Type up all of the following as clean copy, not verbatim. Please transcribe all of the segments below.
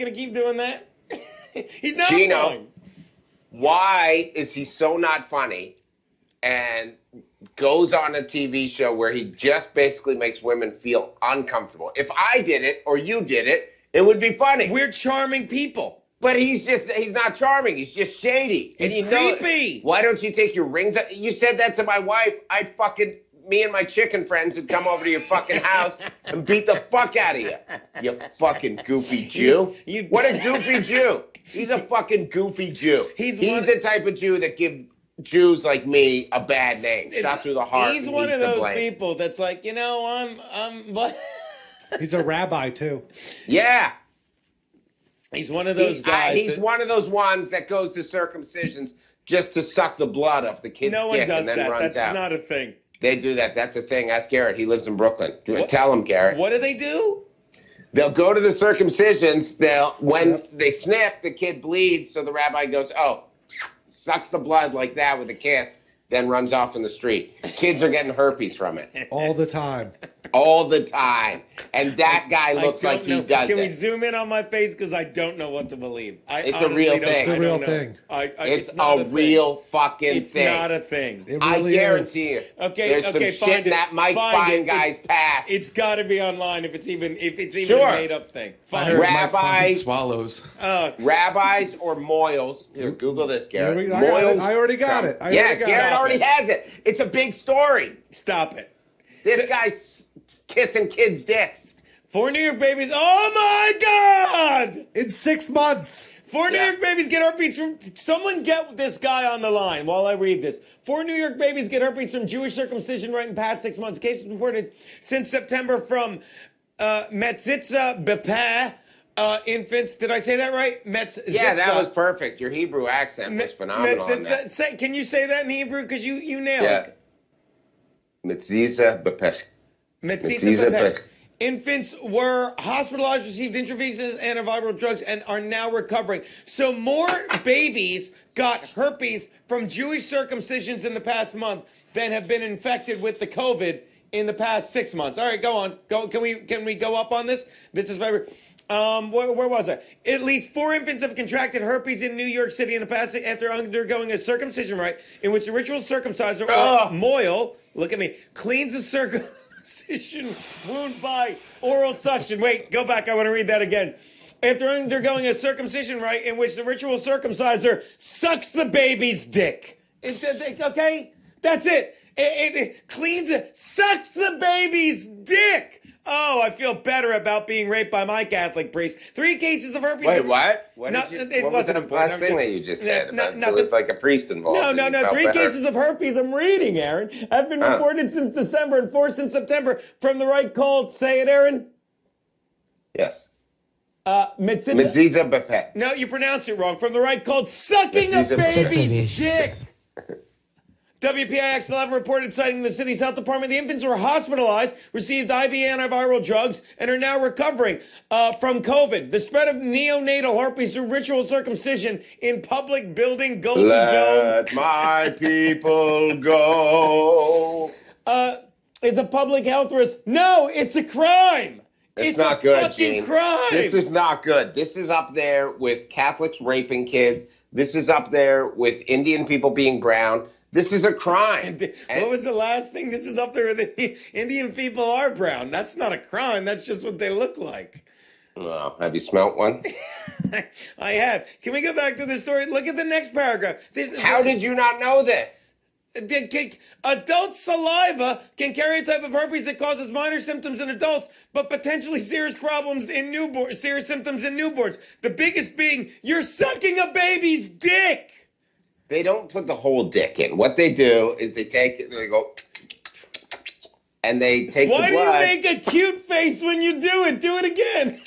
going to keep doing that? He's not Geno, fine. why is he so not funny and goes on a TV show where he just basically makes women feel uncomfortable? If I did it or you did it, it would be funny. We're charming people. But he's not charming. He's just shady. He's creepy. Why don't you take your rings out? You said that to my wife. Me and my chicken friends would come over to your fucking house and beat the fuck out of you. You fucking goofy Jew. What a goofy Jew. He's a fucking goofy Jew. He's the type of Jew that give Jews like me a bad name. Shot through the heart. He's one of those people that's like, I'm what? He's a rabbi too. Yeah. He's one of those guys. He's one of those ones that goes to circumcisions just to suck the blood off the kid's dick and then runs out. That's not a thing. They do that. That's a thing. Ask Garrett. He lives in Brooklyn. Tell him, Garrett. What do they do? They'll go to the circumcisions. When they snip, the kid bleeds. So the rabbi goes, sucks the blood like that with a kiss, then runs off in the street. Kids are getting herpes from it. All the time. All the time. And that guy looks like he does it. Can we zoom in on my face? Because I don't know what to believe. It's a real thing. It's a real thing. It's a real fucking thing. It's not a thing. It I really guarantee you. Okay, There's some shit that might find guys past. It's got to be online if it's even Sure. a made up thing. I heard Rabbis, swallows. rabbis or moils. Here, Google this, Garrett. Moils. I already got it. Garrett already has it. It's a big story. Stop it. This guy's kissing kids' dicks. 4 New York babies. Oh my God! In 6 months. 4 New York babies get herpes from. Someone get this guy on the line while I read this. 4 New York babies get herpes from Jewish circumcision right in the past 6 months. Cases reported since September from metzitzah bepeh infants. Did I say that right? Metzitzah. Yeah, that was perfect. Your Hebrew accent was phenomenal. Can you say that in Hebrew? Because you nailed it. Metzitzah bepeh. Metzitzah bepeh. Infants were hospitalized, received intravenous antiviral drugs, and are now recovering. So more babies got herpes from Jewish circumcisions in the past month than have been infected with the COVID in the past 6 months. All right, go on. Can we go up on this? This is very. Where was I? At least 4 infants have contracted herpes in New York City in the past after undergoing a circumcision rite in which the ritual circumciser or moil, look at me, cleans the circumcision wound by oral suction. Wait, go back. I want to read that again. After undergoing a circumcision rite in which the ritual circumciser sucks the baby's dick. Okay? That's it. It cleans it, sucks the baby's dick. Oh, I feel better about being raped by my Catholic priest. 3 cases of herpes. Wait, what? What was the last thing that you just said? There was like a priest involved. No. 3 cases of herpes I'm reading, Aaron, have been reported since December and 4 since September from the right called, say it, Aaron? Yes. Metzitzah bepeh. No, you pronounce it wrong. From the right called sucking a baby's dick. WPIX 11 reported citing the city's health department. The infants were hospitalized, received IV antiviral drugs, and are now recovering from COVID. The spread of neonatal herpes through ritual circumcision in public building Golden Dome. Let my people go. Is a public health risk. No, it's a crime. It's not good, fucking Gene. Crime. This is not good. This is up there with Catholics raping kids. This is up there with Indian people being brown. This is a crime. What was the last thing? This is up there with the Indian people are brown. That's not a crime. That's just what they look like. Well, have you smelt one? I have. Can we go back to the story? Look at the next paragraph. How did you not know this? Adult saliva can carry a type of herpes that causes minor symptoms in adults, but potentially serious problems in newborns. Serious symptoms in newborns. The biggest being you're sucking a baby's dick. They don't put the whole dick in. What they do is they take it, they go, and they take the blood. Why do you make a cute face when you do it? Do it again.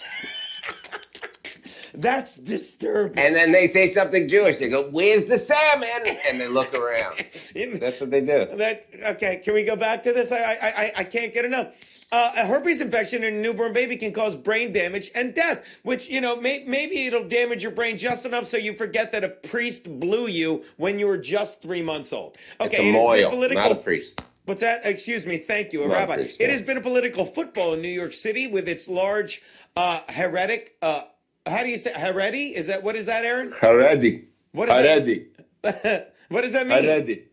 That's disturbing. And then they say something Jewish. They go, "Where's the salmon?" And they look around. That's what they do. Okay. Can we go back to this? I can't get enough. A herpes infection in a newborn baby can cause brain damage and death, which, maybe it'll damage your brain just enough so you forget that a priest blew you when you were just 3 months old. Okay, it's a moil, not a priest. What's that? Excuse me. Thank you, a rabbi. Priest, It has been a political football in New York City with its large heretic How do you say Haredi? Is that what is that, Aaron? Haredi. What is Haredi. that? What does that mean? Haredi.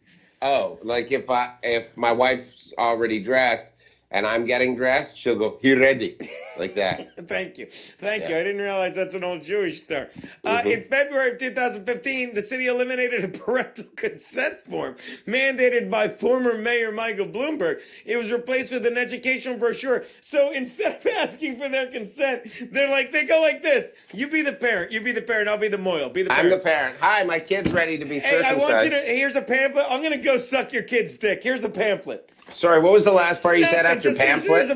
Oh, like if my wife's already dressed and I'm getting dressed, she'll go, "He ready," like that. Thank you. I didn't realize that's an old Jewish term. Mm-hmm. In February of 2015, the city eliminated a parental consent form mandated by former Mayor Michael Bloomberg. It was replaced with an educational brochure. So instead of asking for their consent, they go like this. You be the parent. I'll be the moil. Be the parent. I'm the parent. Hi, my kid's ready to be circumcised. Hey, I want you to, here's a pamphlet. I'm going to go suck your kid's dick. Here's a pamphlet. Sorry, what was the last part you said after pamphlet?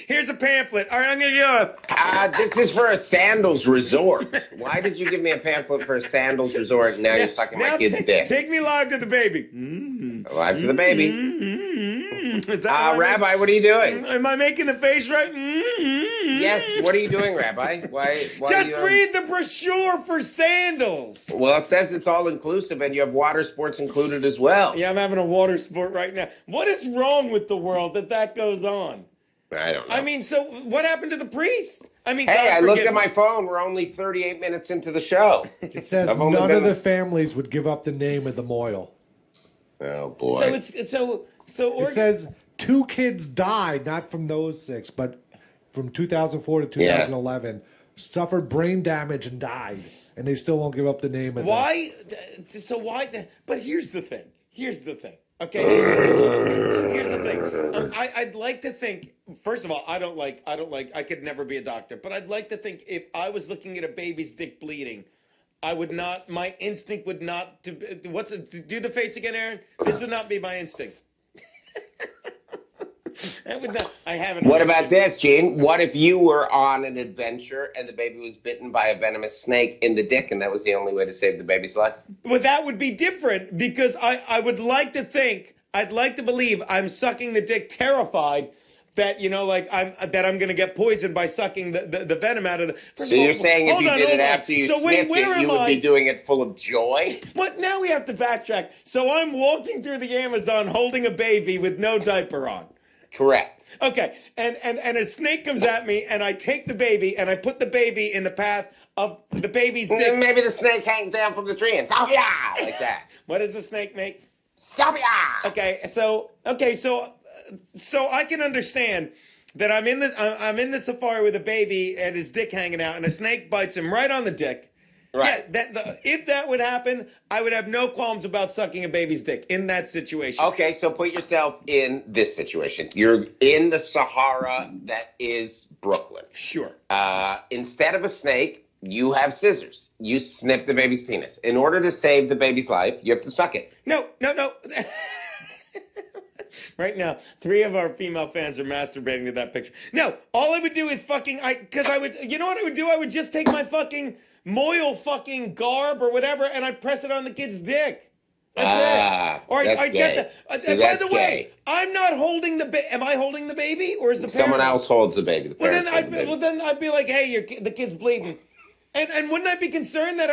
Here's a pamphlet. All right, I'm going to go. This is for a sandals resort. Why did you give me a pamphlet for a sandals resort and now you're sucking my kid's dick? Take me live to the baby. Live to the baby. Rabbi, what are you doing? Am I making the face right? Yes, what are you doing, Rabbi? Why Just read the brochure for sandals. Well, it says it's all inclusive and you have water sports included as well. Yeah, I'm having a water sport right now. What is wrong with the world that goes on? I don't know. I mean, so what happened to the priest? I mean, hey, I looked at my phone. We're only 38 minutes into the show. It says none of the families would give up the name of the moil. Oh boy. It says 2 kids died, not from those 6, but from 2004 to 2011, suffered brain damage and died, and they still won't give up the name of why? So why? But here's the thing. Okay, here's the thing. I'd like to think. First of all, I don't like. I could never be a doctor, but I'd like to think if I was looking at a baby's dick bleeding, I would not. My instinct would not. Do the face again, Aaron? This would not be my instinct. That would not. I haven't. What about this, Gene? What if you were on an adventure and the baby was bitten by a venomous snake in the dick, and that was the only way to save the baby's life? Well, that would be different because I would like to think. I'd like to believe I'm sucking the dick, terrified that I'm going to get poisoned by sucking the venom out of the. So you're saying if you did it after you sniffed it, you would be doing it full of joy? But now we have to backtrack. So I'm walking through the Amazon holding a baby with no diaper on. Correct. Okay, and a snake comes at me, and I take the baby, and I put the baby in the path of the baby's dick. Maybe the snake hangs down from the tree and like that. What does the snake make? Okay, so I can understand that I'm in the safari with a baby and his dick hanging out, and a snake bites him right on the dick. Right. Yeah, if that would happen, I would have no qualms about sucking a baby's dick in that situation. Okay, so put yourself in this situation. You're in the Sahara that is Brooklyn. Sure. Instead of a snake, you have scissors. You snip the baby's penis. In order to save the baby's life, you have to suck it. No. Right now, 3 of our female fans are masturbating to that picture. No, all I would do is you know what I would do? I would just take my fucking moil fucking garb or whatever, and I press it on the kid's dick. That's it. Or I get that. See, by the way, I'm not holding the baby. Am I holding the baby, or is the parent? Someone else holds the baby. Then I'd be like, hey, the kid's bleeding, and wouldn't I be concerned that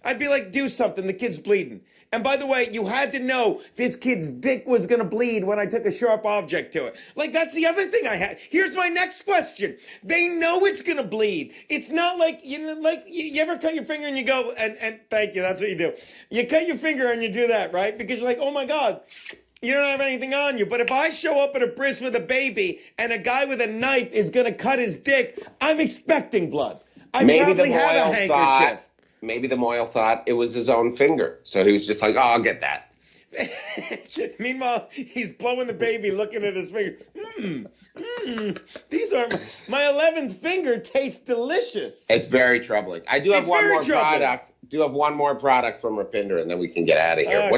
I'd be like, do something. The kid's bleeding. And by the way, you had to know this kid's dick was going to bleed when I took a sharp object to it. Like, that's the other thing I had. Here's my next question. They know it's going to bleed. It's not like, you ever cut your finger and you go, and thank you, that's what you do. You cut your finger and you do that, right? Because you're like, oh my God, you don't have anything on you. But if I show up at a bris with a baby and a guy with a knife is going to cut his dick, I'm expecting blood. I probably have a handkerchief. Maybe the moil thought it was his own finger. So he was just like, I'll get that. Meanwhile, he's blowing the baby, looking at his finger. These are my 11th finger tastes delicious. It's very troubling. I do have one more product. Do have one more product from Rapinder, and then we can get out of here.